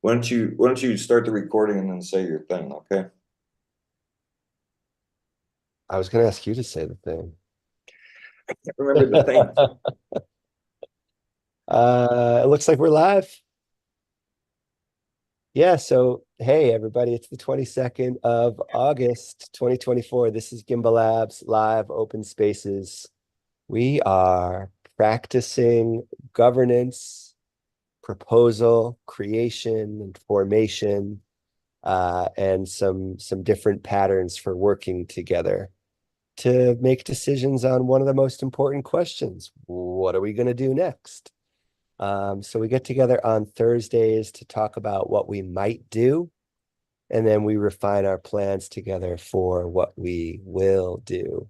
Why don't you start the recording and then say your thing, okay? I was going to ask you to say the thing. Remember the thing. It looks like we're live. Yeah, so hey everybody, it's the 22nd of August, 2024. This is Gimbalabs Live Open Spaces. We are practicing governance, proposal, creation, and formation, and some different patterns for working together to make decisions on one of the most important questions. What are we going to do next? So we get together on Thursdays to talk about what we might do, and then we refine our plans together for what we will do.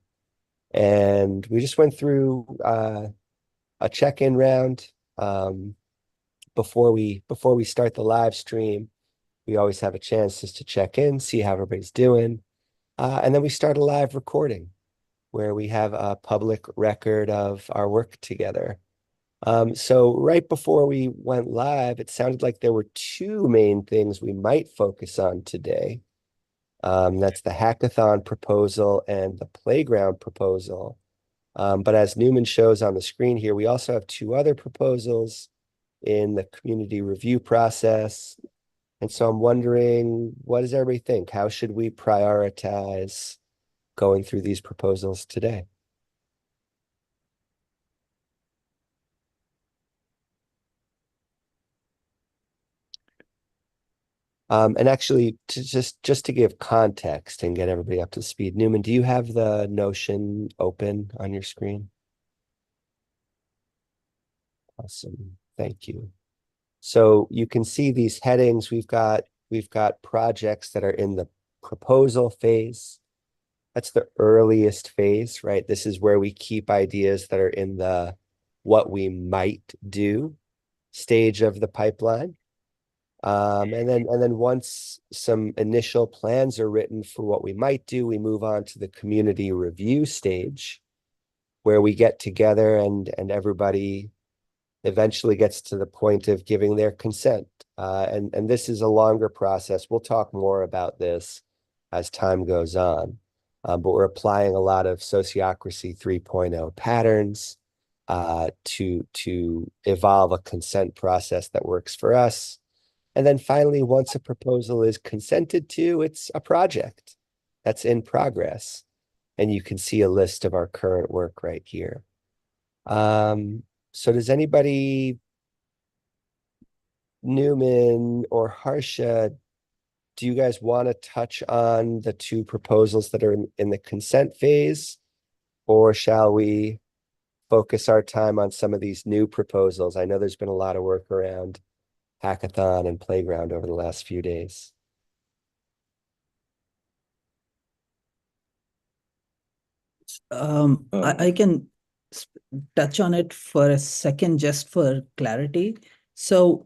And we just went through a check-in round before we start the live stream. We always have a chance just to check in, see how everybody's doing, and then we start a live recording where we have a public record of our work together. So right before we went live, it sounded like there were two main things we might focus on today. That's the hackathon proposal and the playground proposal. But as Newman shows on the screen here, we also have two other proposals in the community review process. And so I'm wondering, what does everybody think? How should we prioritize going through these proposals today? And actually, just to give context and get everybody up to speed, Newman, do you have the Notion open on your screen? Awesome. Thank you. So you can see these headings. We've got projects that are in the proposal phase. That's the earliest phase, right? This is where we keep ideas that are in the what we might do stage of the pipeline. And then once some initial plans are written for what we might do, we move on to the community review stage, where we get together and everybody eventually gets to the point of giving their consent. And this is a longer process. We'll talk more about this as time goes on. But we're applying a lot of Sociocracy 3.0 patterns to evolve a consent process that works for us. And then finally, once a proposal is consented to, it's a project that's in progress. And you can see a list of our current work right here. So does anybody, Newman or Harsha, do you guys want to touch on the two proposals that are in the consent phase? Or shall we focus our time on some of these new proposals? I know there's been a lot of work around hackathon and playground over the last few days. I can touch on it for a second just for clarity. So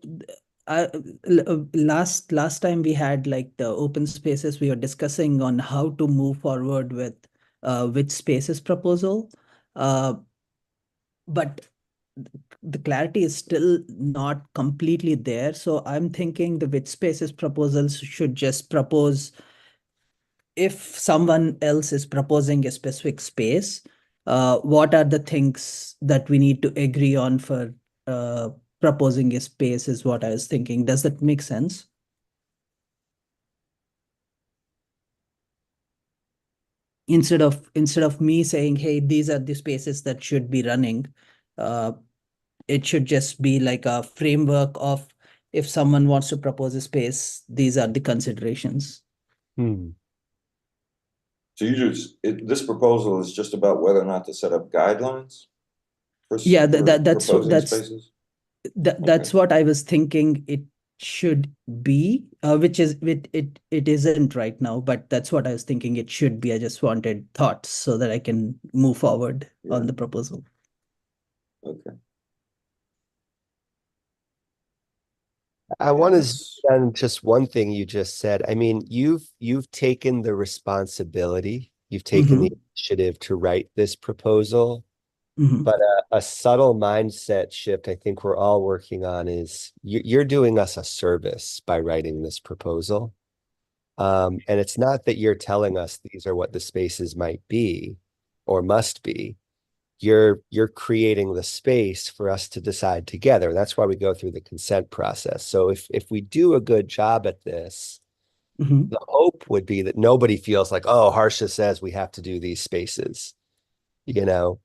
last time we had like the open spaces, we were discussing on how to move forward with which spaces proposal. Uh, but the clarity is still not completely there. So I'm thinking the which spaces proposals should just propose if someone else is proposing a specific space, what are the things that we need to agree on for proposing a space is what I was thinking. Does that make sense? Instead of me saying, hey, these are the spaces that should be running, uh, it should just be like a framework of if someone wants to propose a space, these are the considerations. Hmm. So this proposal is just about whether or not to set up guidelines Yeah, for proposing spaces? Okay. that's what I was thinking it should be, which is it isn't right now, but that's what I was thinking it should be. I just wanted thoughts so that I can move forward Yeah. on the proposal. Okay. I want to zoom Yes. on just one thing you just said. I mean, you've taken the responsibility, you've taken the Mm-hmm. initiative to write this proposal. Mhm. But a subtle mindset shift I think we're all working on is you're doing us a service by writing this proposal. And it's not that you're telling us these are what the spaces might be or must be. You're creating the space for us to decide together. That's why we go through the consent process. So if we do a good job at this, Mhm. the hope would be that nobody feels like, oh, Harsha says we have to do these spaces. You know,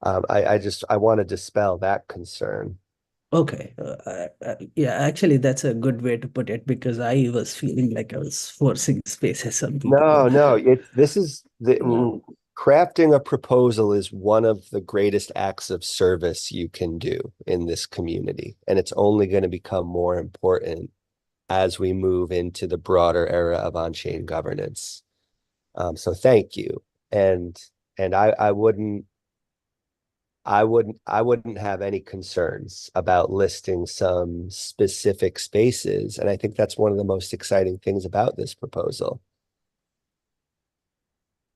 I want to dispel that concern. Okay. Yeah, actually, that's a good way to put it because I was feeling like I was forcing spaces on people. No, this is No. crafting a proposal is one of the greatest acts of service you can do in this community. And it's only going to become more important as we move into the broader era of on-chain governance. So thank you. And and I wouldn't have any concerns about listing some specific spaces. And I think that's one of the most exciting things about this proposal.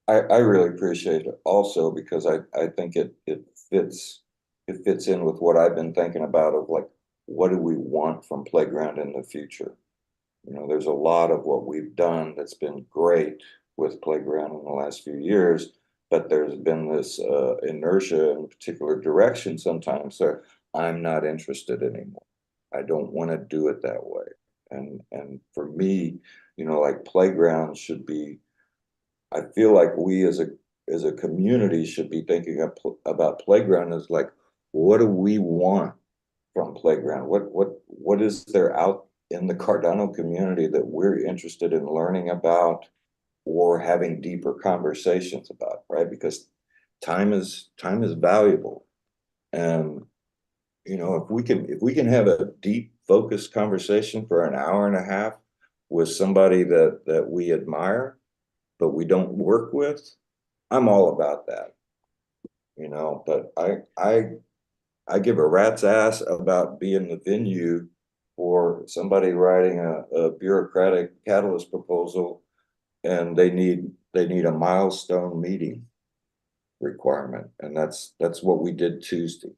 I really appreciate it also because I think it fits in with what I've been thinking about of like what do we want from Playground in the future? You know, there's a lot of what we've done that's been great with Playground in the last few years, but there's been this inertia in a particular direction sometimes that I'm not interested anymore. I don't want to do it that way. And for me, you know, like Playground should be, I feel like we as a community should be thinking about Playground as like, what do we want from Playground? What is there out in the Cardano community that we're interested in learning about or having deeper conversations about, right? Because time is valuable. And you know, if we can have a deep focused conversation for an hour and a half with somebody that we admire, but we don't work with, I'm all about that, you know, but I give a rat's ass about being the venue for somebody writing a bureaucratic catalyst proposal and they need a milestone meeting requirement. And that's what we did Tuesday.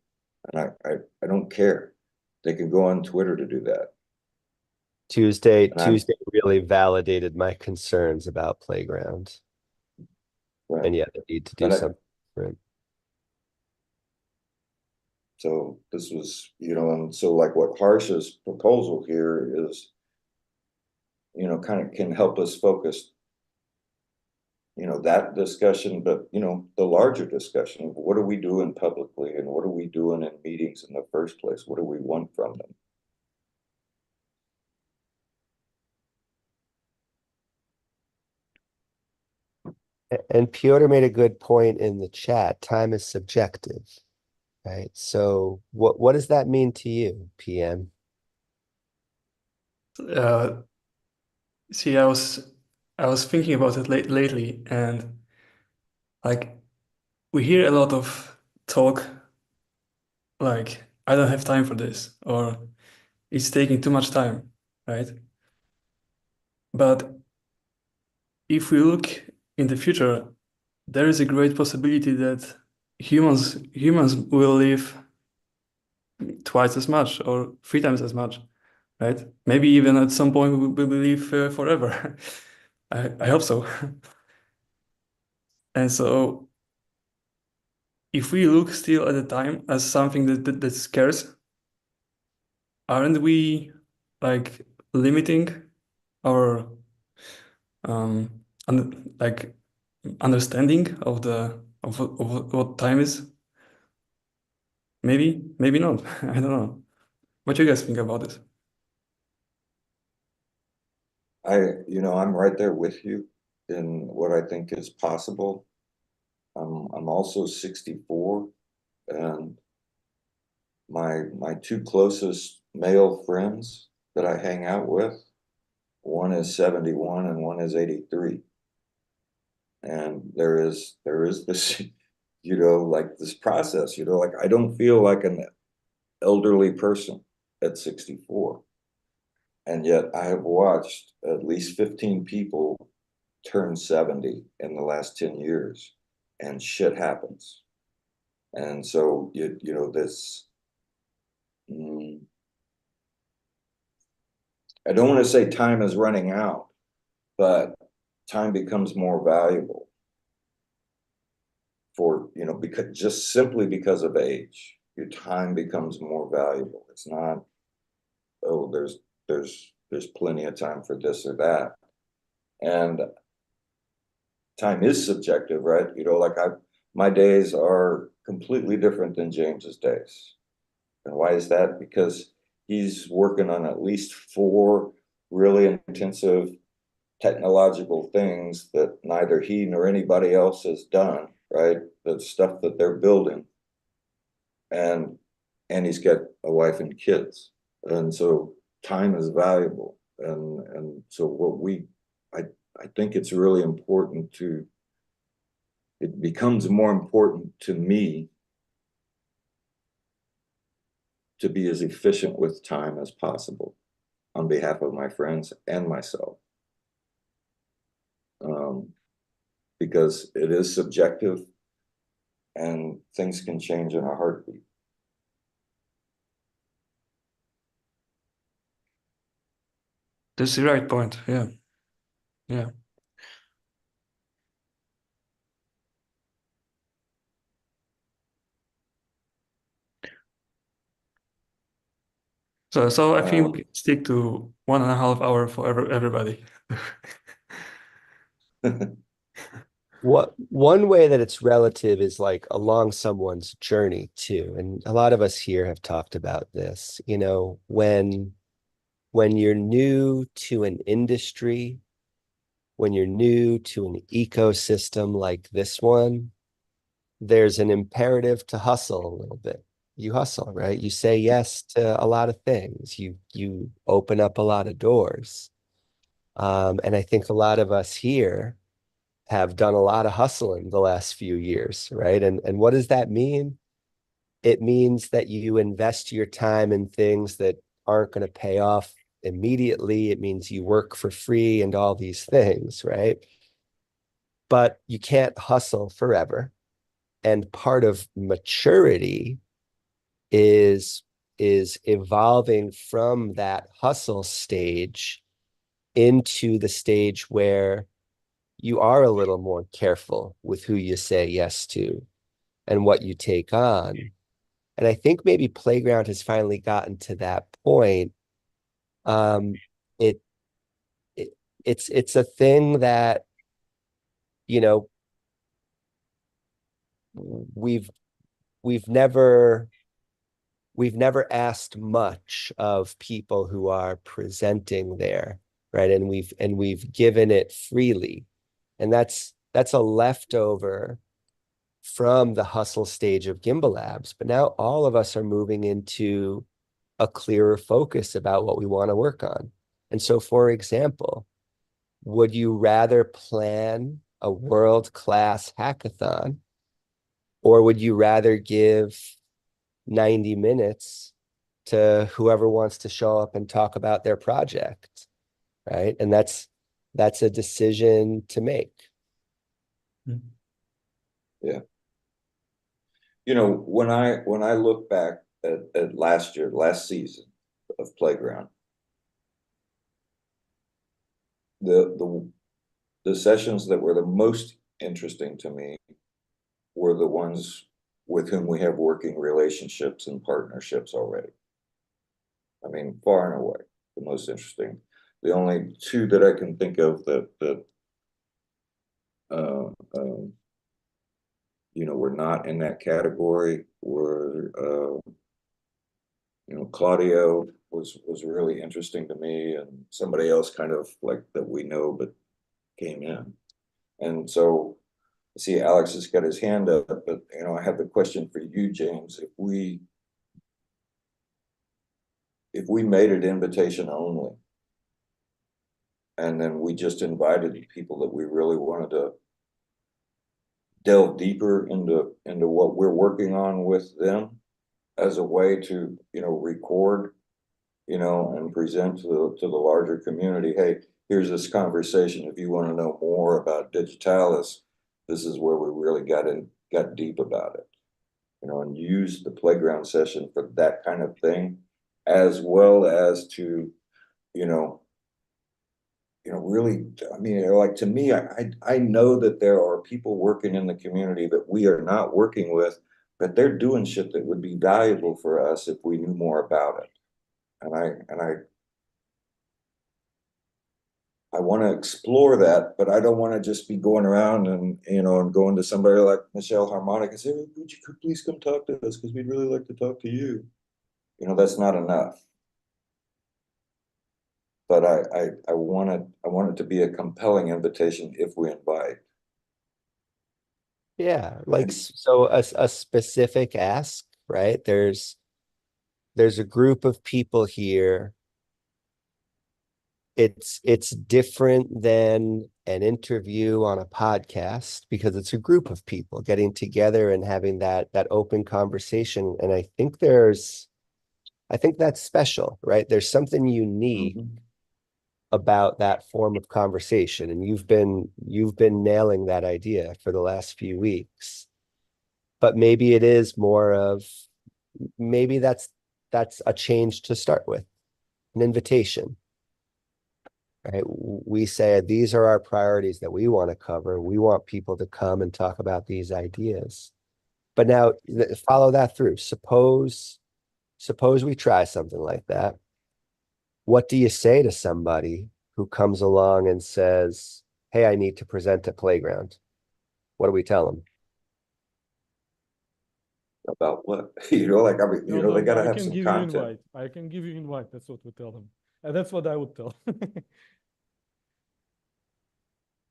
And I don't care. They can go on Twitter to do that. And I'm Tuesday really validated my concerns about Playground. right. And yeah, they need to do And something different. so this was, you know, and so like what Harsha's proposal here is, you know, kind of can help us focus, you know, that discussion, but you know, the larger discussion of what are we doing publicly and what are we doing in meetings in the first place? What do we want from them? And Piotr made a good point in the chat. Time is subjective, right? So what does that mean to you, PM? Uh, see, I was thinking about it lately, and like we hear a lot of talk like I don't have time for this, or it's taking too much time, right? But if we look in the future, there is a great possibility that humans will live twice as much or three times as much, right? Maybe even at some point we will live forever. I hope so. And so if we look still at the time as something that's scarce, aren't we like limiting our like understanding of what time is? Maybe not. I don't know. What do you guys think about this? You know, I'm right there with you in what I think is possible. I'm also 64 and my two closest male friends that I hang out with, one is 71 and one is 83. And there is this, you know, like this process, you know, like I don't feel like an elderly person at 64. And yet I have watched at least 15 people turn 70 in the last 10 years and shit happens. And so you know this. I don't want to say time is running out, but time becomes more valuable for, you know, because just simply because of age, your time becomes more valuable. It's not, oh, there's plenty of time for this or that. And time is subjective, right? You know, like my days are completely different than James's days. And why is that? Because he's working on at least 4 really intensive technological things that neither he nor anybody else has done, right? The stuff that they're building. And he's got a wife and kids. And so time is valuable. And so I think it's really important it becomes more important to me to be as efficient with time as possible on behalf of my friends and myself. Because it is subjective and things can change in a heartbeat. That's the right point. Yeah. Yeah. So I think we stick to 1.5 hours for everybody. One way that it's relative is like along someone's journey too. And a lot of us here have talked about this, you know, when you're new to an industry, when you're new to an ecosystem like this one, there's an imperative to hustle a little bit. You hustle, right? You say yes to a lot of things. You open up a lot of doors. And I think a lot of us here have done a lot of hustling the last few years, right? And what does that mean? It means that you invest your time in things that aren't going to pay off immediately. It means you work for free and all these things, right? But you can't hustle forever. And part of maturity is evolving from that hustle stage into the stage where you are a little more careful with who you say yes to and what you take on. And I think maybe Playground has finally gotten to that point. Um, it, it's a thing that, you know, we've we've never we've never asked much of people who are presenting there, right? And we've given it freely. And that's a leftover from the hustle stage of Gimbalabs. But now all of us are moving into a clearer focus about what we want to work on. And so, for example, would you rather plan a world-class hackathon, or would you rather give 90 minutes to whoever wants to show up and talk about their project, right? And that's a decision to make. Yeah. You know, when I look back at last season of Playground, the sessions that were the most interesting to me were the ones with whom we have working relationships and partnerships already. I mean, far and away the most interesting. The only 2 that I can think of that you know, were not in that category were you know, Claudio was really interesting to me, and somebody else kind of like that we know but came in. And so I see Alex has got his hand up, but you know, I have the question for you, James. If we made it invitation only, and then we just invited people that we really wanted to delve deeper into what we're working on with them as a way to, you know, record, you know, and present to the larger community, hey, here's this conversation. If you want to know more about Digitalis, this is where we really got deep about it. and use the playground session for that kind of thing, as well as to, really, I mean, like, to me, I know that there are people working in the community that we are not working with, but they're doing shit that would be valuable for us if we knew more about it. And I want to explore that, but I don't want to just be going around and, and going to somebody like Michelle Harmonic and say, would you please come talk to us? Because we'd really like to talk to you. That's not enough. But I want it to be a compelling invitation if we invite. Yeah, like, so a specific ask, right? There's a group of people here. It's different than an interview on a podcast because it's a group of people getting together and having that open conversation. And I think that's special, right? There's something unique about that form of conversation, and you've been nailing that idea for the last few weeks. But maybe it is more of, maybe that's a change to start with, an invitation. Right? We say these are our priorities that we want to cover. We want people to come and talk about these ideas. But now follow that through. Suppose we try something like that. What do you say to somebody who comes along and says, hey, I need to present at Playground? What do we tell them? About what? Like, I mean, No, they got to I have can some give content. you invite. I can give you invite. That's what we tell them. And that's what I would tell.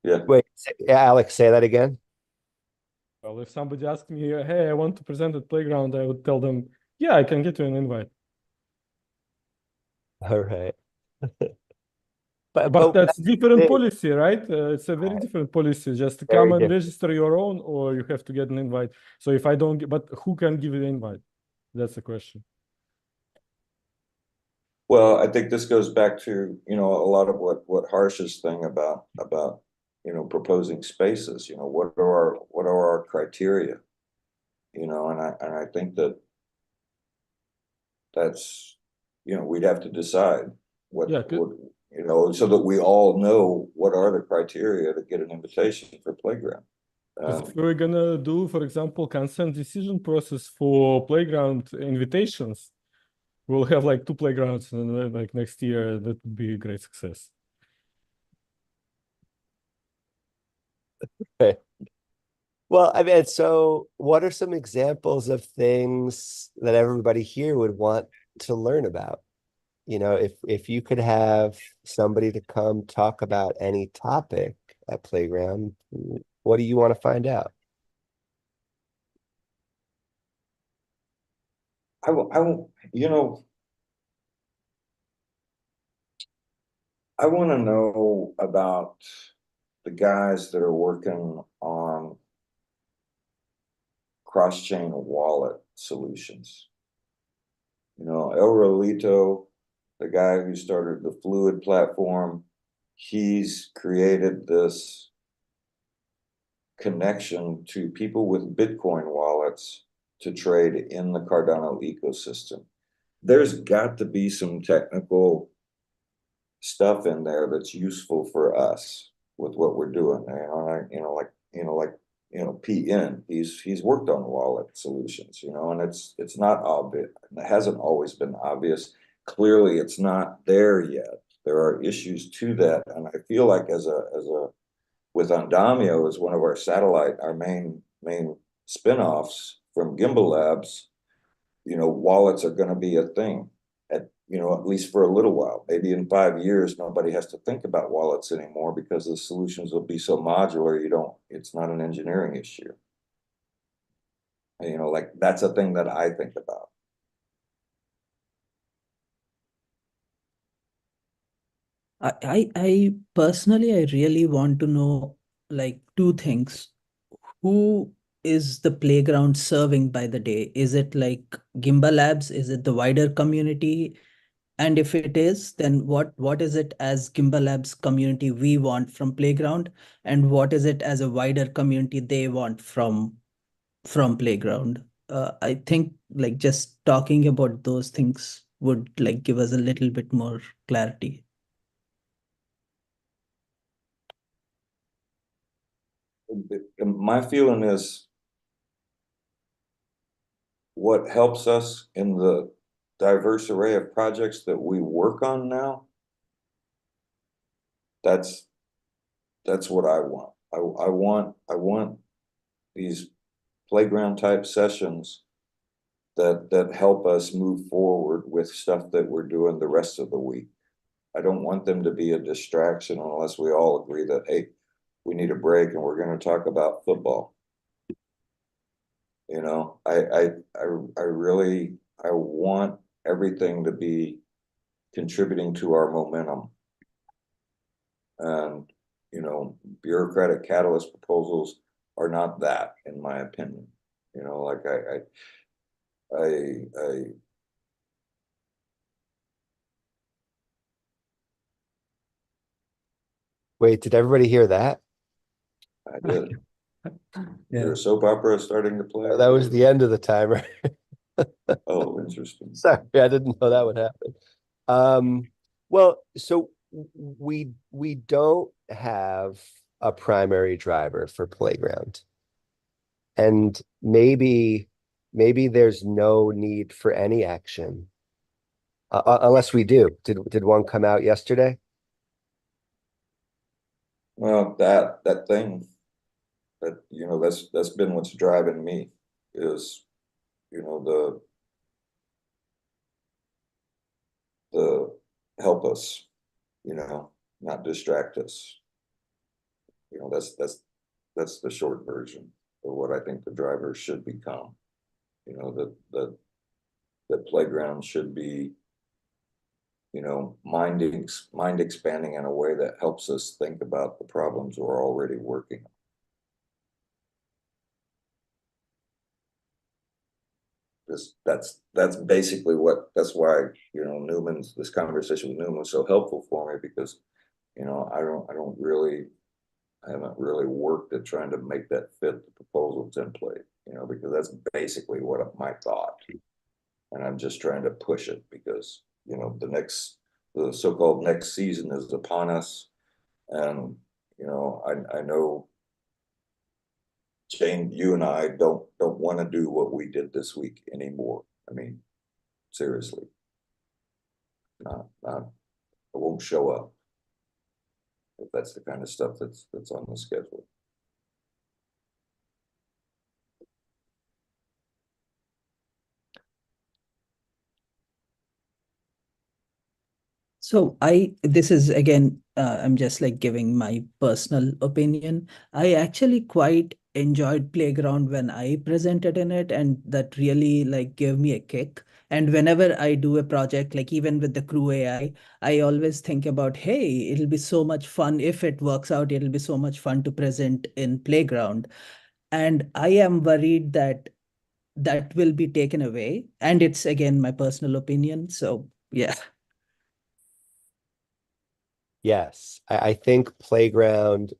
Yeah. Wait, Alex, say that again. Well, if somebody asks me, hey, I want to present at Playground, I would tell them, yeah, I can get you an invite. All right. But that's different big. policy, right? It's a very different policy. Just Very come and different. register your own, or you have to get an invite. So if I don't get, but who can give you the invite? That's the question. Well, I think this goes back to, a lot of what Harsh's thing about, proposing spaces. What are our criteria? And I think that's, we'd have to decide what, Yeah, so that we all know what are the criteria to get an invitation for Playground. Because if we're gonna do, for example, consent decision process for Playground invitations, we'll have like 2 playgrounds, and then like next year that would be a great success. Okay. Well, I mean, so what are some examples of things that everybody here would want to learn about? If you could have somebody to come talk about any topic at Playground, what do you want to find out? I want to know about the guys that are working on cross-chain wallet solutions. El Rolito, the guy who started the Fluid platform, he's created this connection to people with Bitcoin wallets to trade in the Cardano ecosystem. There's got to be some technical stuff in there that's useful for us with what we're doing. PN, he's worked on wallet solutions, and it's not obvious. It hasn't always been obvious. Clearly, it's not there yet. There are issues to that, and I feel like with Andamio as one of our main spinoffs from Gimbalabs, wallets are going to be a thing at least for a little while. Maybe in 5 years, nobody has to think about wallets anymore because the solutions will be so modular. It's not an engineering issue. Like, that's a thing that I think about. I personally, I really want to know like 2 things. Who is the Playground serving by the day? Is it like Gimbalabs? Is it the wider community? And if it is, then what is it as Gimbalabs community we want from Playground? And what is it as a wider community they want from Playground? I think like just talking about those things would like give us a little bit more clarity. My feeling is what helps us in the diverse array of projects that we work on now, that's what I want. I want these playground type sessions that help us move forward with stuff that we're doing the rest of the week. I don't want them to be a distraction unless we all agree that, hey, we need a break and we're going to talk about football. You know, I really, I want everything to be contributing to our momentum. And, you know, bureaucratic catalyst proposals are not that, in my opinion. You know, like I Wait, did everybody hear that? did. Yeah. There's a soap opera starting to play. That was the end of the timer. Oh, interesting. Sorry, I didn't know that would happen. Well, so we don't have a primary driver for Playground. And maybe there's no need for any action. Unless we do. Did one come out yesterday? Well, that thing that, you know, that's been what's driving me is, you know, the help us, you know, not distract us. You know, that's the short version of what I think the driver should become. You know, the playground should be, you know, mind expanding in a way that helps us think about the problems we're already working on. That's basically that's why, you know, this conversation with Newman was so helpful for me, because, you know, I haven't really worked at trying to make that fit the proposal template, you know, because that's basically what my thought. And I'm just trying to push it because, you know, the so-called next season is upon us. And, you know, I know, Jane, you and I don't want to do what we did this week anymore. I mean, seriously. I won't show up if that's the kind of stuff that's on the schedule. So this is again, I'm just like giving my personal opinion. I actually quite enjoyed Playground when I presented in it, and that really like gave me a kick. And whenever I do a project, like even with the Crew AI, I always think about, hey, it'll be so much fun if it works out. It'll be so much fun to present in Playground. And I am worried that that will be taken away. And it's again my personal opinion. So yeah. Yes, I think Playground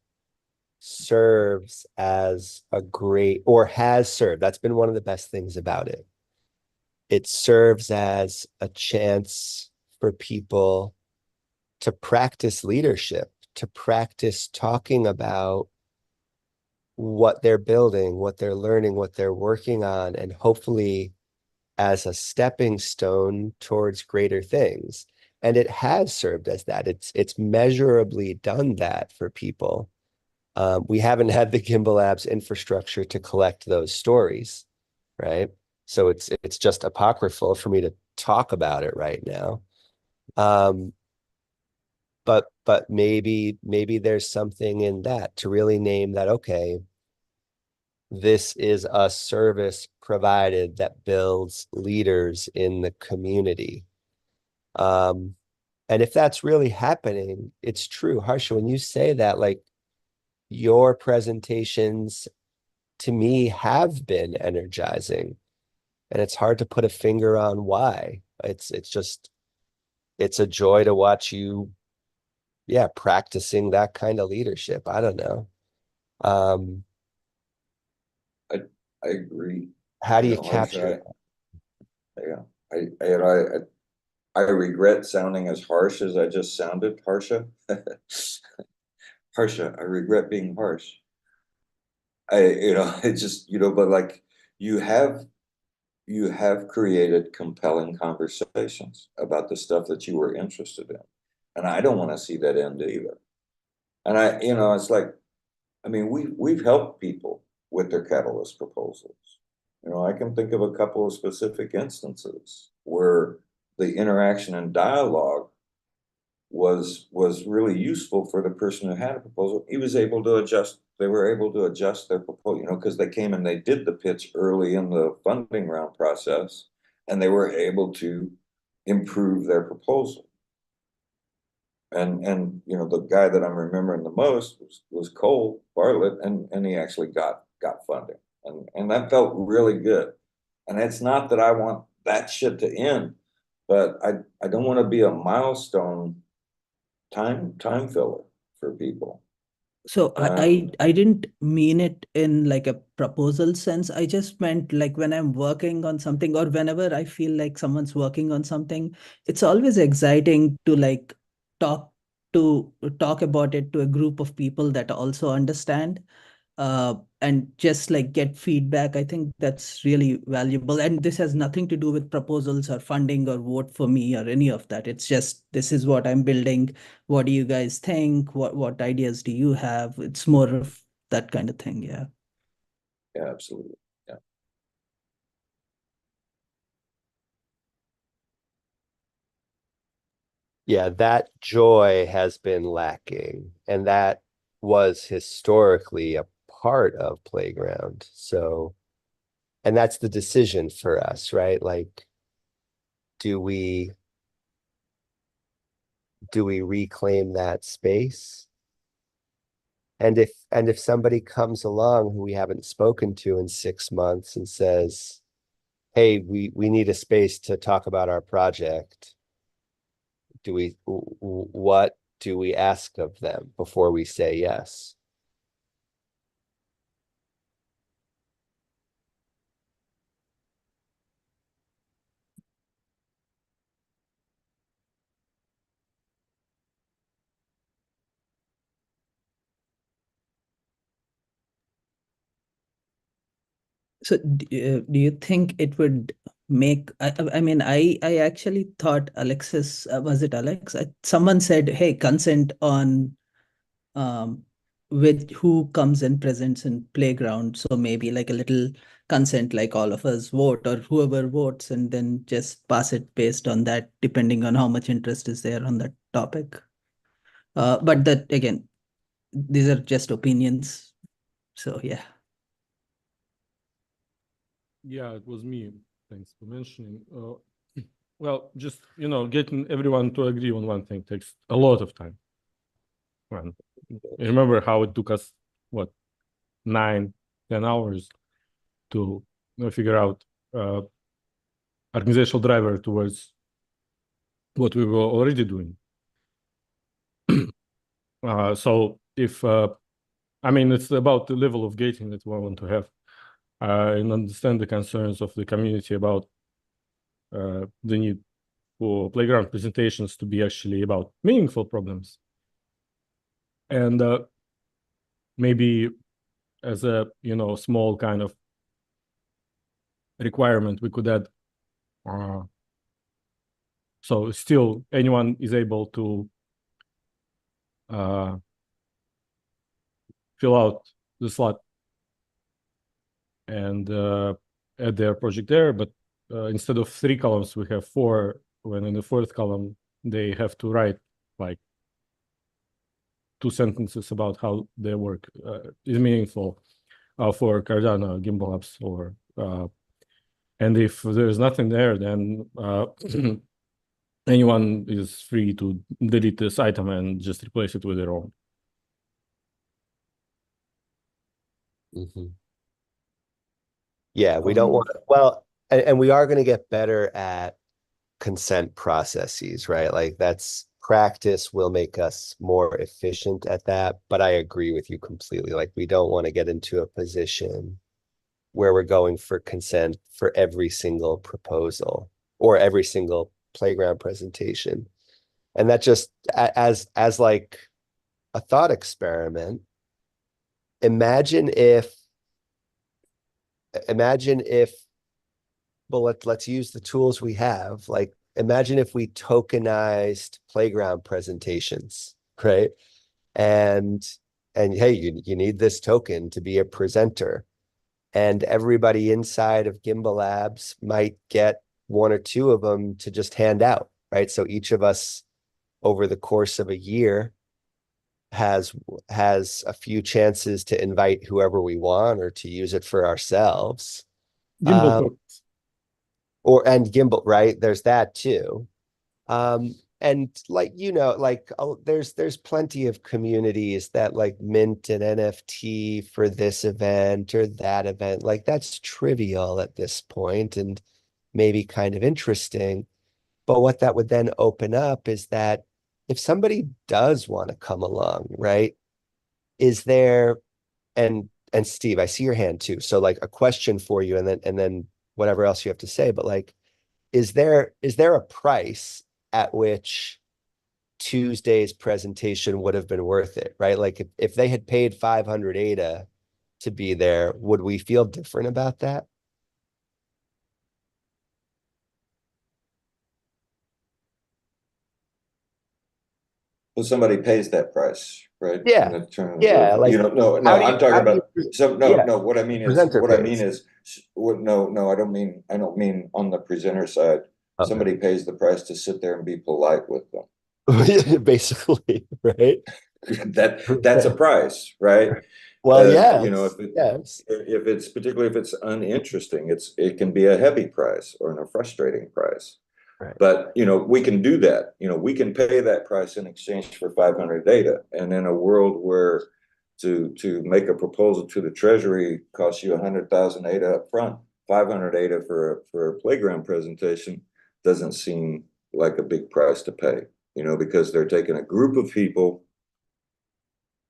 serves as a great, or has served. That's been one of the best things about it. It serves as a chance for people to practice leadership, to practice talking about what they're building, what they're learning, what they're working on, and hopefully as a stepping stone towards greater things. And it has served as that. It's measurably done that for people. We haven't had the Gimbalabs infrastructure to collect those stories, right? So it's just apocryphal for me to talk about it right now. But maybe there's something in that to really name that, okay, this is a service provided that builds leaders in the community. And if that's really happening, it's true. Harsha, when you say that, like, your presentations to me have been energizing, and it's hard to put a finger on why. It's just, it's a joy to watch you, yeah, practicing that kind of leadership. I don't know. I agree. How do you like I capture? said, I regret sounding as harsh as I just sounded, Harsha. Harsha, I regret being harsh. It just, but like you have created compelling conversations about the stuff that you were interested in. And I don't want to see that end either. And it's like, I mean, we've helped people with their catalyst proposals. I can think of a couple of specific instances where the interaction and dialogue was really useful for the person who had a proposal. They were able to adjust their proposal, because they came and they did the pitch early in the funding round process, and they were able to improve their proposal. And the guy that I'm remembering the most was Cole Bartlett, and he actually got funding. And that felt really good. And it's not that I want that shit to end, but I don't want to be a milestone time filler for people. So I didn't mean it in like a proposal sense. I just meant like when I'm working on something, or whenever I feel like someone's working on something, it's always exciting to like talk talk about it to a group of people that also understand, and just like get feedback. I think that's really valuable. And this has nothing to do with proposals or funding or vote for me or any of that. It's just, this is what I'm building. What do you guys think? What ideas do you have? It's more of that kind of thing. Yeah. Yeah, absolutely. Yeah. Yeah, that joy has been lacking, and that was historically a part of Playground. So, and that's the decision for us, right? Like, do we reclaim that space? And if somebody comes along who we haven't spoken to in 6 months and says, hey, we need a space to talk about our project, what do we ask of them before we say yes? So do you think it would make, I mean, I actually thought Alexis, was it Alex? Someone said, hey, consent on um, with who comes and presents in playground. So maybe like a little consent, like all of us vote or whoever votes, and then just pass it based on that, depending on how much interest is there on that topic. But that again, these are just opinions. So yeah. Yeah, it was me. Thanks for mentioning. Well, just getting everyone to agree on one thing takes a lot of time. And remember how it took us, what, 9-10 hours to figure out organizational driver towards what we were already doing. So if I mean, it's about the level of gating that we want to have, and understand the concerns of the community about the need for playground presentations to be actually about meaningful problems. And maybe as a small kind of requirement, we could add so still anyone is able to fill out the slot and add their project there, but instead of 3 columns, we have 4, when in the 4th column, they have to write like 2 sentences about how their work is meaningful for Cardano, Gimbalabs, or and if there's nothing there, then anyone is free to delete this item and just replace it with their own. Mm-hmm. Yeah, we don't want to, well, and we are going to get better at consent processes, right? Like that's practice will make us more efficient at that. But I agree with you completely. Like we don't want to get into a position where we're going for consent for every single proposal or every single playground presentation. And that just as like a thought experiment, imagine if well, let's use the tools we have. Like, imagine if we tokenized playground presentations, right? And hey, you need this token to be a presenter. And everybody inside of Gimbalabs might get one or two of them to just hand out, right? So each of us over the course of a year has a few chances to invite whoever we want or to use it for ourselves. Gimbal tokens. And Gimbal, right? There's that too. And like, like, there's plenty of communities that like mint an NFT for this event or that event. Like, that's trivial at this point and maybe kind of interesting. But what that would then open up is that if somebody does want to come along, right? Is there, and Steve, I see your hand too. So like a question for you, and then whatever else you have to say, but like, is there a price at which Tuesday's presentation would have been worth it, right? Like if they had paid 500 ADA to be there, would we feel different about that? Well, somebody pays that price, right? Yeah. In terms Yeah, of, like, no, how do I'm you- talking how do about, you- so, yeah, what I mean is, presenter pays. no, I don't mean on the presenter side. Okay. Somebody pays the price to sit there and be polite with them. Basically, right? That's a price, right? Well, yeah, if it's particularly if it's uninteresting, it can be a heavy price or a frustrating price. Right. But we can do that. We can pay that price in exchange for 500 data. And in a world where to make a proposal to the Treasury costs you 100,000 data up front, 500 data for a playground presentation doesn't seem like a big price to pay. Because they're taking a group of people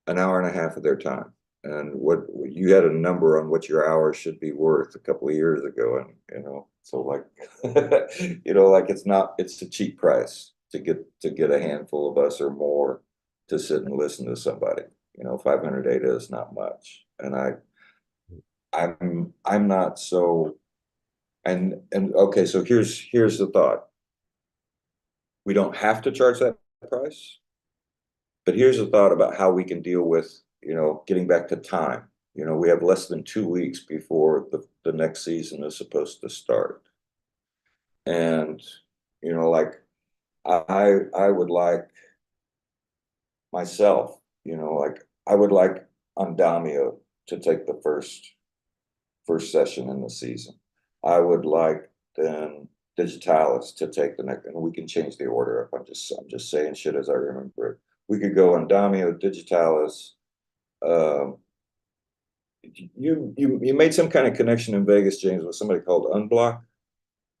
an hour and a half of their time. And what you had a number on what your hours should be worth a couple of years ago, and so like like it's a cheap price to get a handful of us or more to sit and listen to somebody. 500 data is not much, and I'm not so. And okay, so here's the thought. We don't have to charge that price. But here's a thought about how we can deal with, getting back to time. We have less than 2 weeks before the next season is supposed to start. And, like I would like myself, like I would like Andamio to take the first session in the season. I would like then Digitalis to take the next, and we can change the order up. I'm just saying shit as I remember it. We could go Andamio, Digitalis. You made some kind of connection in Vegas, James, with somebody called Unblock.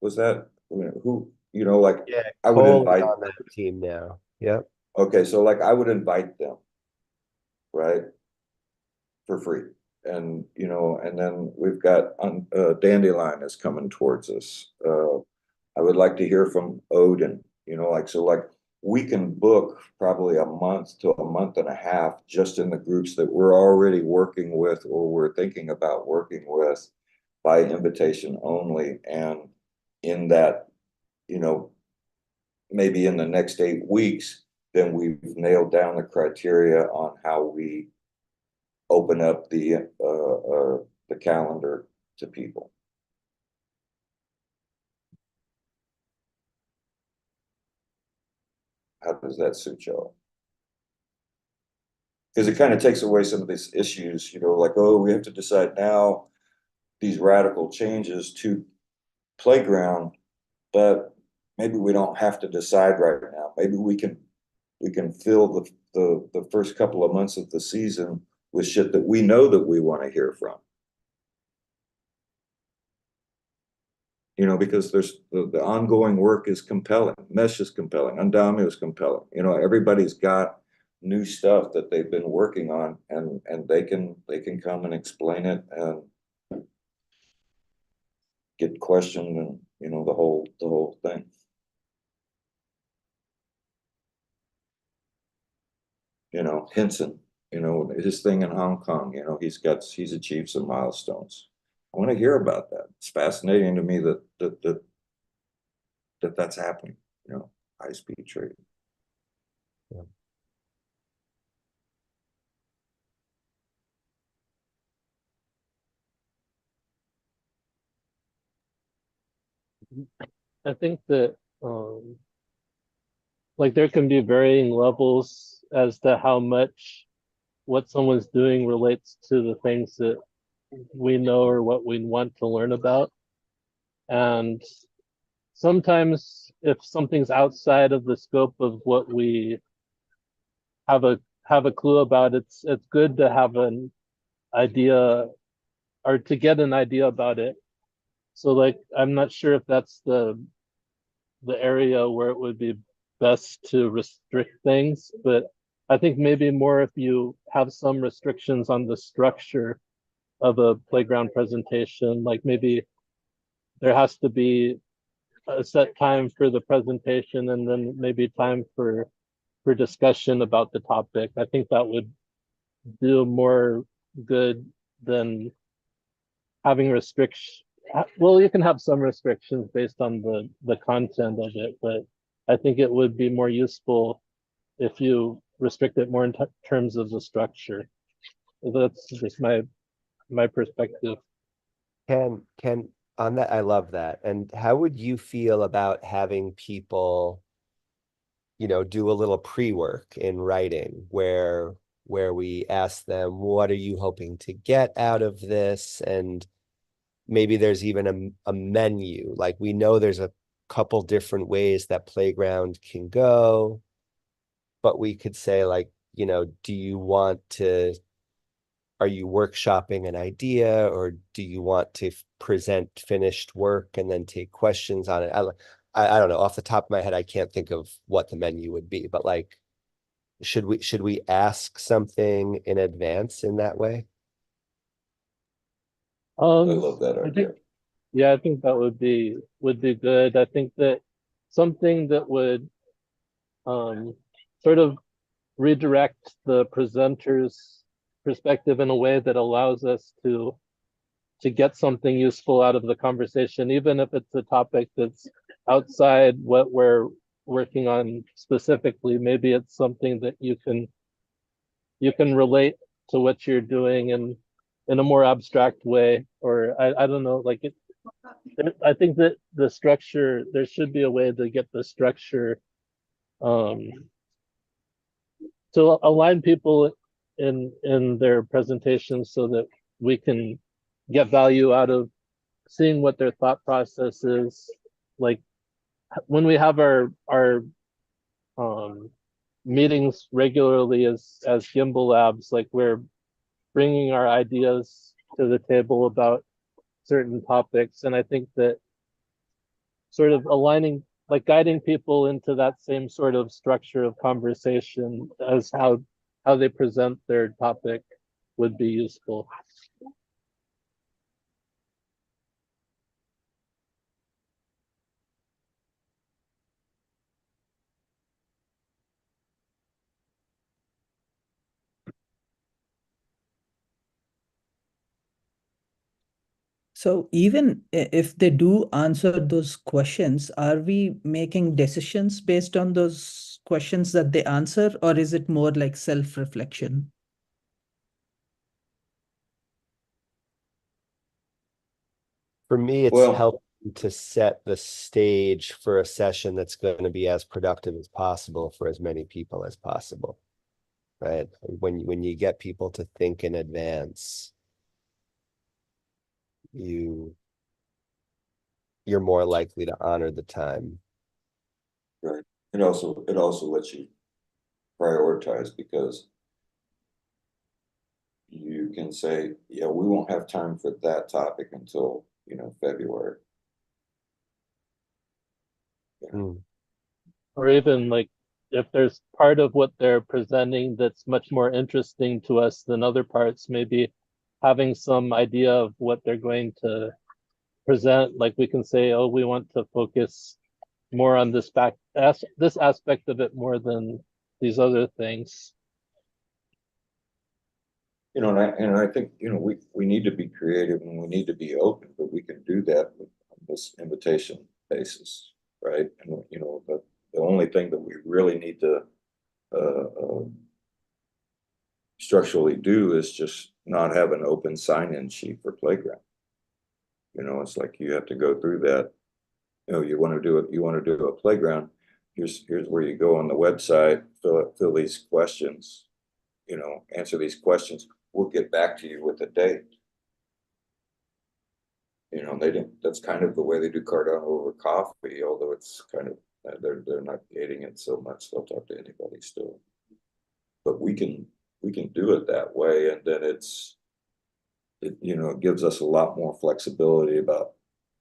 Was that who? Like, Yeah, I would Cole is invite on that team now. Yep. Okay, so like I would invite them, right, for free, and and then we've got Dandelion is coming towards us. I would like to hear from Odin. Like we can book probably a month to a month and a half just in the groups that we're already working with or we're thinking about working with by invitation only. And in that, maybe in the next 8 weeks, then we've nailed down the criteria on how we open up the calendar to people. How does that suit y'all? Because it kind of takes away some of these issues, like, oh, we have to decide now these radical changes to playground, but maybe we don't have to decide right now. Maybe we can fill the first couple of months of the season with shit that we know that we want to hear from. Because there's the ongoing work is compelling. Mesh is compelling. Andamio is compelling. Everybody's got new stuff that they've been working on, and they can come and explain it. And get questioned and, you know, the whole thing. You know, Henson, you know, his thing in Hong Kong, you know, he's achieved some milestones. I want to hear about that. It's fascinating to me that's happening, you know, high-speed trading. Yeah. I think that like there can be varying levels as to how much what someone's doing relates to the things that we know or what we want to learn about. And sometimes if something's outside of the scope of what we have a clue about, it's good to have an idea or to get an idea about it. So like I'm not sure if that's the area where it would be best to restrict things, but I think maybe more if you have some restrictions on the structure of a playground presentation, like maybe there has to be a set time for the presentation and then maybe time for discussion about the topic. I think that would do more good than having restrictions. Well, you can have some restrictions based on the content of it, but I think it would be more useful if you restrict it more in terms of the structure. That's just my perspective. Can on that, I love that. And how would you feel about having people, you know, do a little pre-work in writing where we ask them, what are you hoping to get out of this? And maybe there's even a menu. Like we know there's a couple different ways that playground can go, but we could say like, you know, are you workshopping an idea, or do you want to present finished work and then take questions on it? I don't know, off the top of my head, I can't think of what the menu would be, but like, should we ask something in advance in that way? I love that idea. Yeah, I think that would be good. I think that something that would sort of redirect the presenter's perspective in a way that allows us to get something useful out of the conversation, even if it's a topic that's outside what we're working on specifically. Maybe it's something that you can relate to what you're doing in a more abstract way, or I don't know, like I think that the structure, there should be a way to get the structure to align people in their presentations so that we can get value out of seeing what their thought process is. Like when we have our meetings regularly as Gimbalabs, like we're bringing our ideas to the table about certain topics, and I think that sort of aligning, like guiding people into that same sort of structure of conversation as how they present their topic would be useful. So even if they do answer those questions, are we making decisions based on those questions that they answer, or is it more like self-reflection? For me, it's Well, helping to set the stage for a session that's going to be as productive as possible for as many people as possible, right? When you get people to think in advance, you're more likely to honor the time. right. It also lets you prioritize, because you can say, yeah, we won't have time for that topic until, you know, February. Mm. Or even like if there's part of what they're presenting that's much more interesting to us than other parts, maybe having some idea of what they're going to present, like we can say, oh, we want to focus more on this aspect of it more than these other things. You know, and I think, you know, we need to be creative and we need to be open, but we can do that with this invitation basis, right? And, you know, the only thing that we really need to structurally do is just not have an open sign-in sheet for Playground. You know, it's like you have to go through that. You know, you want to do it, you want to do a Playground. Here's where you go on the website, fill these questions, you know, answer these questions. We'll get back to you with a date. You know, they didn't, that's kind of the way they do Cardano over coffee, although it's kind of, they're not gating it so much. They'll talk to anybody still. But we can do it that way. And then it, you know, it gives us a lot more flexibility about,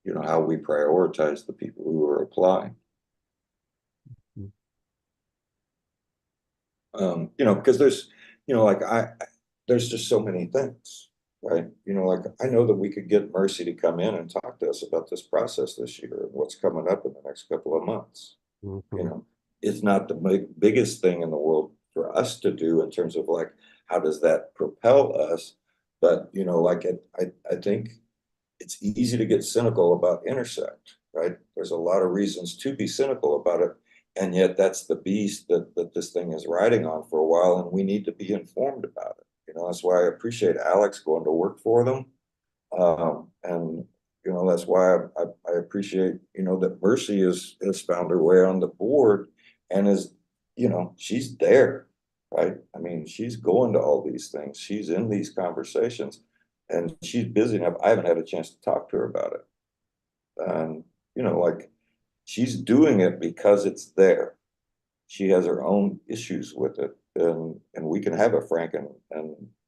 you know, how we prioritize the people who are applying. You know, because there's, you know, like there's just so many things, right? You know, like I know that we could get Mercy to come in and talk to us about this process this year and what's coming up in the next couple of months. You know, it's not the biggest thing in the world for us to do in terms of like, how does that propel us? But, you know, like I think it's easy to get cynical about Intersect, right? There's a lot of reasons to be cynical about it. And yet that's the beast that this thing is riding on for a while, and we need to be informed about it. You know, that's why I appreciate Alex going to work for them. And, you know, that's why I appreciate, you know, that Mercy has found her way on the board and is, you know, she's there, right? I mean, she's going to all these things. She's in these conversations and she's busy enough. I haven't had a chance to talk to her about it. And, you know, like, she's doing it because it's there. She has her own issues with it, and we can have a frank and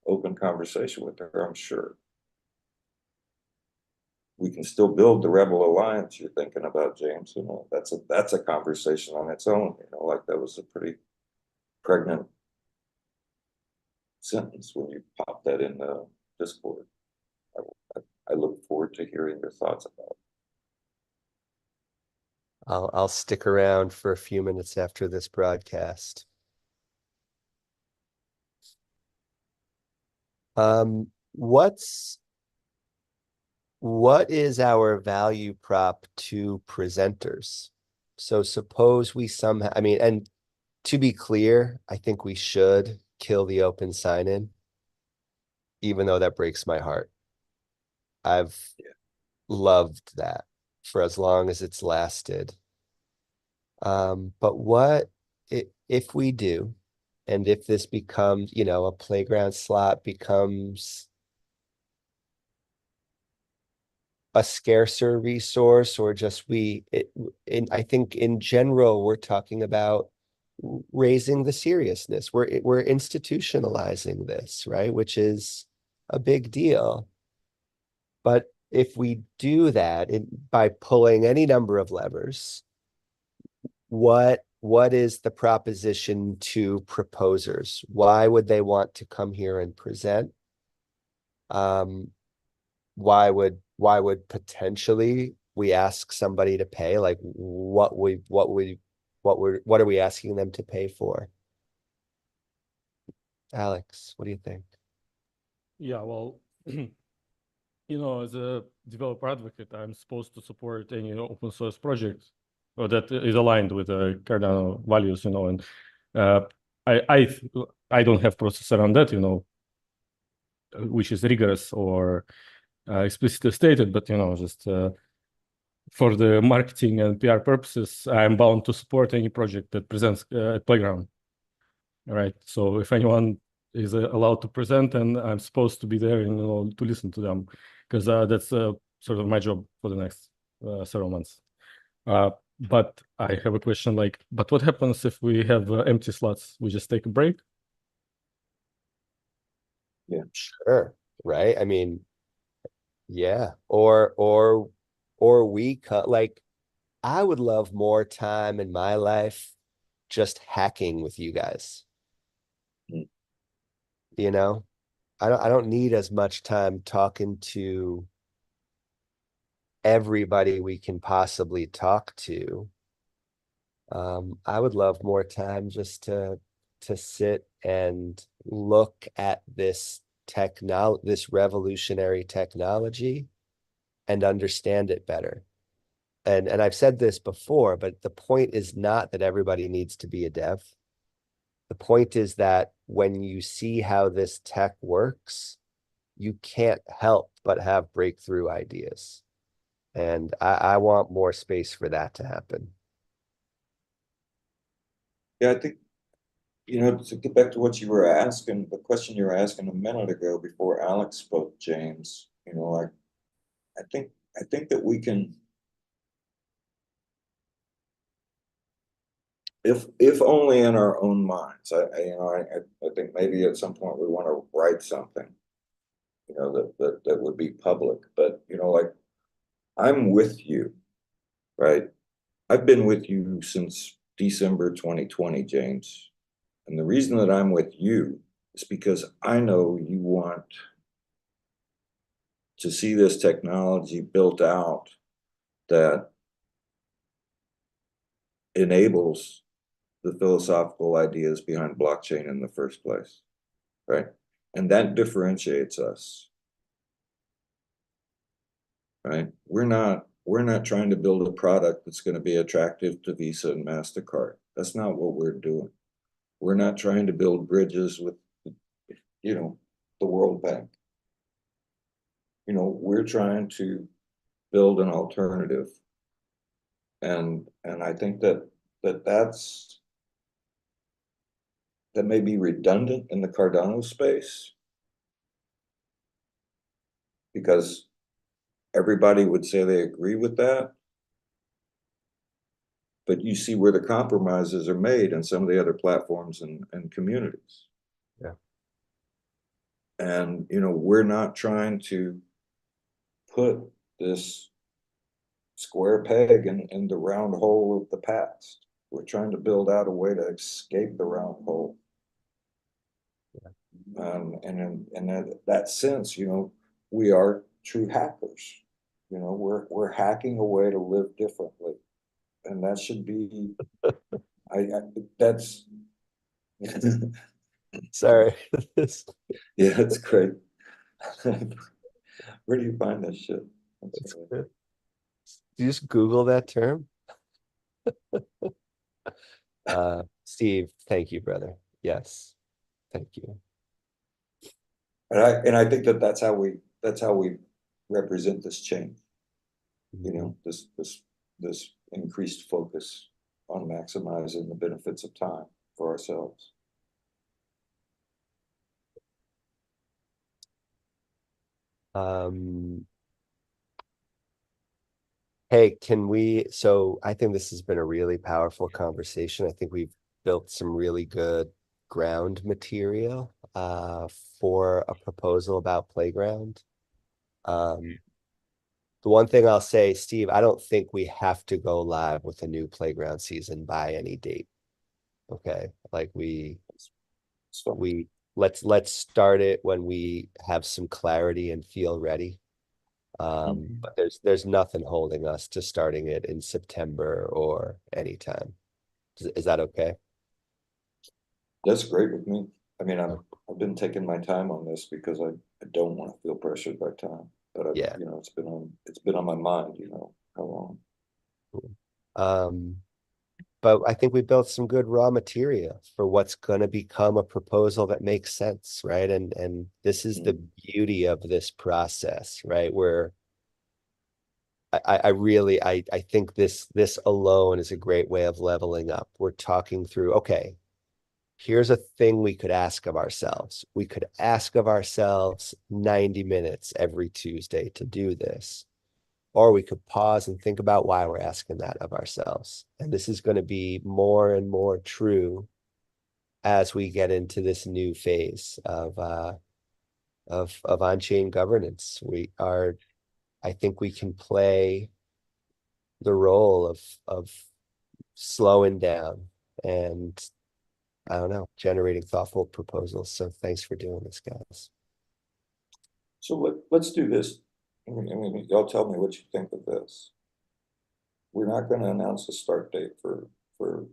open conversation with her, I'm sure. We can still build the Rebel Alliance you're thinking about, James. You know, that's a conversation on its own. You know, like that was a pretty pregnant sentence when you pop that in the Discord. I look forward to hearing your thoughts about it. I'll stick around for a few minutes after this broadcast. What is our value prop to presenters? So suppose we somehow, I mean, and to be clear, I think we should kill the open sign-in, even though that breaks my heart. I've loved that for as long as it's lasted. But what if we do, and if this becomes, you know, a playground slot becomes a scarcer resource, or just I think in general, we're talking about raising the seriousness. We're institutionalizing this, right? Which is a big deal. But if we do that by pulling any number of levers, what is the proposition to proposers? Why would they want to come here and present? Why would potentially we ask somebody to pay? Like what are we asking them to pay for? Alex, what do you think? Yeah, well, you know, as a developer advocate, I'm supposed to support any open source project or that is aligned with the Cardano values, you know, and I don't have process around that, you know, which is rigorous or explicitly stated, but you know, just for the marketing and PR purposes, I'm bound to support any project that presents at Playground. All right. So if anyone is allowed to present, and I'm supposed to be there and, you know, to listen to them, because that's sort of my job for the next several months. But I have a question, like, but what happens if we have empty slots? We just take a break? Yeah, sure. Right. I mean, yeah. Or we cut, like, I would love more time in my life just hacking with you guys. You know, I don't need as much time talking to everybody we can possibly talk to. I would love more time just to sit and look at this revolutionary technology and understand it better. And I've said this before, but the point is not that everybody needs to be a dev. The point is that when you see how this tech works, you can't help but have breakthrough ideas. And I want more space for that to happen. Yeah, I think, you know, to get back to what you were asking, the question you were asking a minute ago before Alex spoke, James, you know, I think that we can, if only in our own minds. I think maybe at some point we want to write something, you know, that would be public. But you know, like, I'm with you, right? I've been with you since December 2020, James. And the reason that I'm with you is because I know you want to see this technology built out that enables the philosophical ideas behind blockchain in the first place, right? And that differentiates us, right? We're not trying to build a product that's going to be attractive to Visa and MasterCard. That's not what we're doing. We're not trying to build bridges with, you know, the World Bank. You know, we're trying to build an alternative. And I think that may be redundant in the Cardano space, because everybody would say they agree with that. But you see where the compromises are made in some of the other platforms and communities. Yeah. And, you know, we're not trying to put this square peg in the round hole of the past. We're trying to build out a way to escape the round hole. And in that sense, you know, we are true hackers. You know, we're hacking a way to live differently, and that should be. That's. Sorry. Yeah, it's great. Where do you find this shit? That's good. You just Google that term? Steve, thank you, brother. Yes, thank you. And I think that's how we represent this change. You know, this increased focus on maximizing the benefits of time for ourselves. Hey, so I think this has been a really powerful conversation. I think we've built some really good ground material for a proposal about Playground. The one thing I'll say, Steve, I don't think we have to go live with a new Playground season by any date. Okay, like let's start it when we have some clarity and feel ready. But there's nothing holding us to starting it in September or anytime. Is that okay? That's great with me. I mean, I've been taking my time on this because I don't want to feel pressured by time. But Yeah. you know, it's been on my mind, you know, how long. Cool. But I think we built some good raw material for what's going to become a proposal that makes sense, right? And this is the beauty of this process, right? Where I think this alone is a great way of leveling up. We're talking through, okay, here's a thing we could ask of ourselves. We could ask of ourselves 90 minutes every Tuesday to do this. Or we could pause and think about why we're asking that of ourselves. And this is going to be more and more true as we get into this new phase of on-chain governance. I think we can play the role of slowing down and, I don't know, generating thoughtful proposals. So thanks for doing this, guys. So let's do this. y'all tell me what you think of this. We're not going to announce a start date for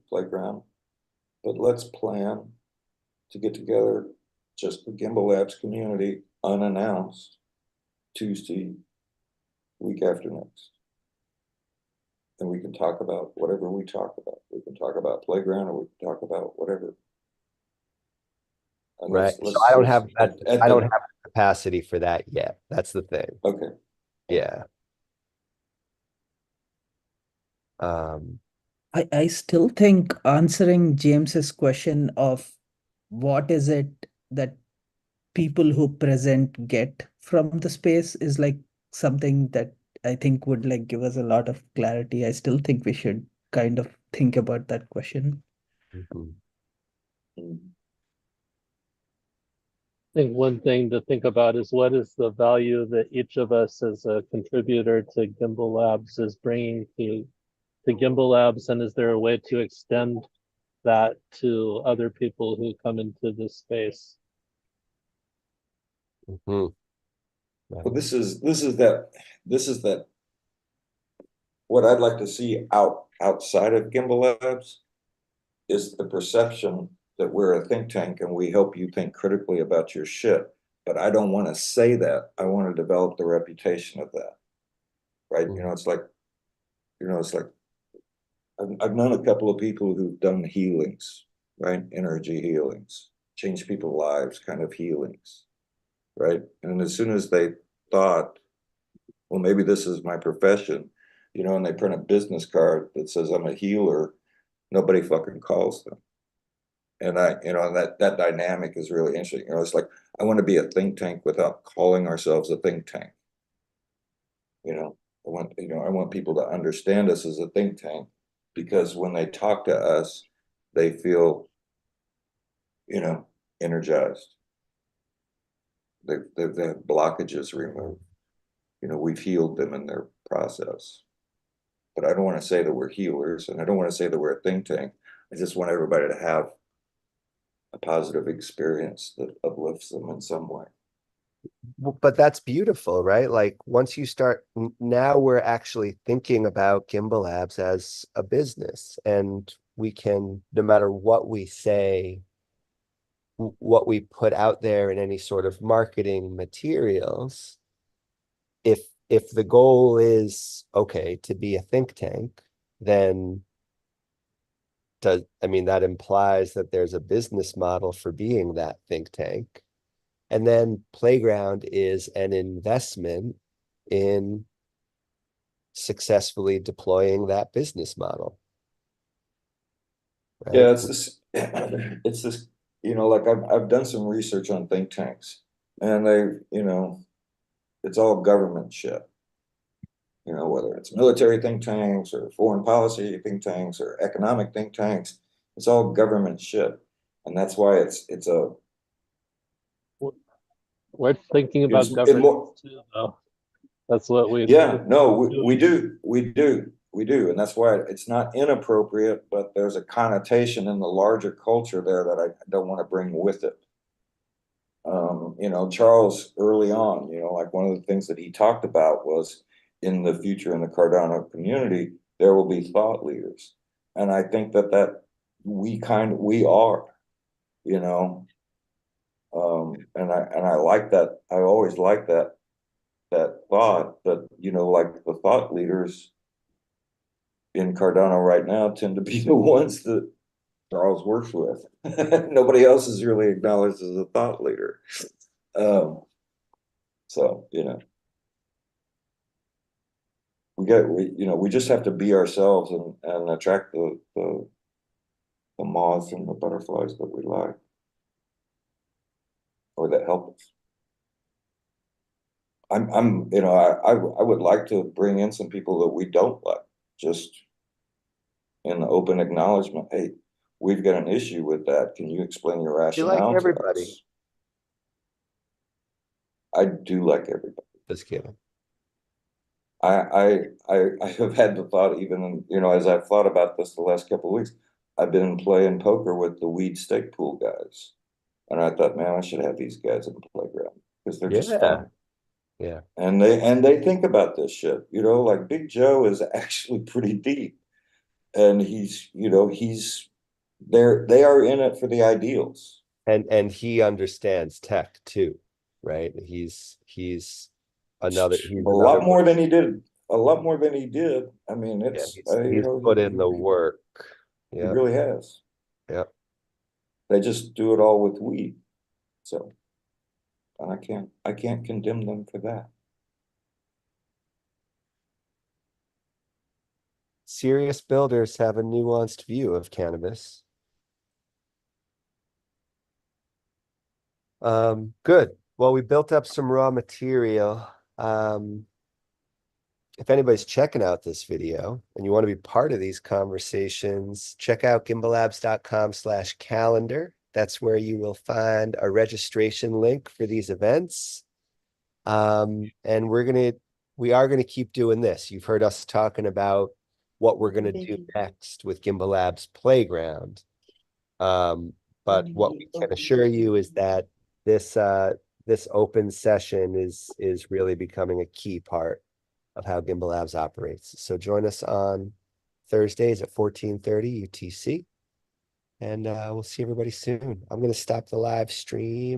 Playground, but let's plan to get together, just the Gimbalabs community, unannounced, Tuesday, week after next. And we can talk about whatever we talk about. We can talk about Playground, or we can talk about whatever. And Right. So I don't have that. I don't have the capacity for that yet. That's the thing. Okay. Yeah. I still think answering James's question of what is it that people who present get from the space is like something that I think would like give us a lot of clarity. I still think we should kind of think about that question. Mhm. I think one thing to think about is what is the value that each of us as a contributor to Gimbalabs is bringing to Gimbalabs, and is there a way to extend that to other people who come into this space? Mhm. Well, this is that what I'd like to see outside of Gimbalabs is the perception that we're a think tank and we help you think critically about your shit. But I don't want to say that. I want to develop the reputation of that. Right? Mhm. It's like I've known a couple of people who've done healings, right? Energy healings, change people's lives, kind of healings, right? And as soon as they thought, well, maybe this is my profession, and they print a business card that says I'm a healer, nobody fucking calls them. And that dynamic is really interesting. It's like, I want to be a think tank without calling ourselves a think tank. I want people to understand us as a think tank, because when they talk to us, they feel, energized. They have blockages removed. We've healed them in their process. But I don't want to say that we're healers, and I don't want to say that we're a think tank. I just want everybody to have a positive experience that uplifts them in some way. But that's beautiful, right? Like once you start, now we're actually thinking about Gimbalabs as a business, and we can, no matter what we say, what we put out there in any sort of marketing materials, if the goal is, okay, to be a think tank, then that implies that there's a business model for being that think tank. And then Playground is an investment in successfully deploying that business model. Right? Yeah, it's this, like I've done some research on think tanks, and it's all government shit. Whether it's military think tanks or foreign policy think tanks or economic think tanks, it's all government shit. And that's why it's a We're thinking about governance too, though. That's what we do. And that's why it's not inappropriate, but there's a connotation in the larger culture there that I don't want to bring with it. Charles early on, like one of the things that he talked about was, in the future in the Cardano community, there will be thought leaders. And I think that we are, and I like that. I always like that thought, but like the thought leaders in Cardano right now tend to be the ones that Charles works with. Nobody else is really acknowledged as a thought leader. So, we just have to be ourselves and attract the moths and the butterflies that we like, or that help us. I would like to bring in some people that we don't like, just in the open acknowledgement. Hey, we've got an issue with that. Can you explain your rationale? You like everybody. To us? I do like everybody. Just kidding. I have had the thought, even as I've thought about this the last couple of weeks, I've been playing poker with the weed stake pool guys, and I thought, man, I should have these guys in the Playground because they're just fun. Yeah. And they think about this shit, you know, like Big Joe is actually pretty deep. And he's, you know, they are in it for the ideals. And he understands tech too, right? He's A another lot more than he did. A lot more than he did. I mean, yeah, it's you he's know, put in the work. he Yeah. really has. Yeah. They just do it all with weed. So, and I can't condemn them for that. Serious builders have a nuanced view of cannabis. Good. Well, we built up some raw material. If anybody's checking out this video and you want to be part of these conversations, check out gimbalabs.com/calendar. That's where you will find a registration link for these events. And we are gonna keep doing this. You've heard us talking about what we're gonna do next with Gimbal Labs Playground. But what we can assure you is that this open session is really becoming a key part of how Gimbal Labs operates. So join us on Thursdays at 14:30 UTC, and we'll see everybody soon. I'm going to stop the live stream.